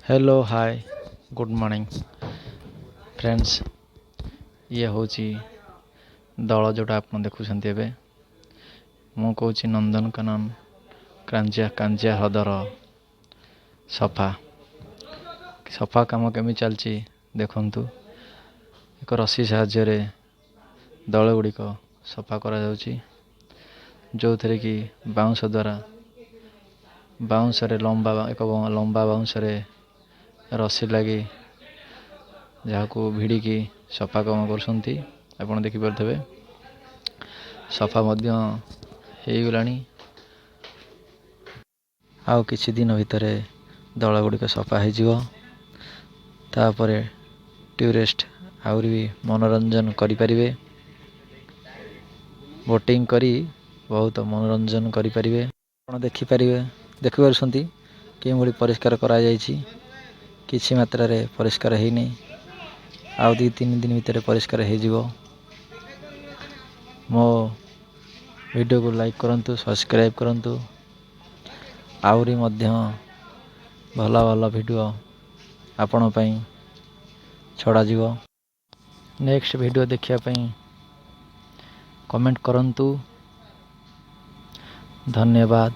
Hello hi good morning friends. ये हूँ दल जोटा आप देखुं एवं मु कौच नंदनकानन कांजिया ह्रदर सफा सफा काम केमी चलती देखु। एक रस्सी साहाय्य दल गुड़िक सफा करा जो थे कि बाउंश द्वारा बाउंश एक लंबा बाउंश रस्सी लगी जहाँ भिड़िकी सफा काम कर देखिपे सफा हो गलानी। आउ किछि दिन भितर दल गुड़िक सफा होपर टूरिस्ट आउरी भी मनोरंजन करें बोटिंग करी बहुत मनोरंजन करें। आप देखिपारे देखिपरि कि परिष्कार किछि मात्रा रे परिष्कार होनी आउ 2-3 दिन भितर परिष्कार हो। मो वीडियो को लाइक करंतु सब्सक्राइब करंतु आउरी मध्य भल भल वीडियो आपण पई छड़ा जीवो। नेक्स्ट वीडियो देखिया पई कमेंट करंतु। धन्यवाद।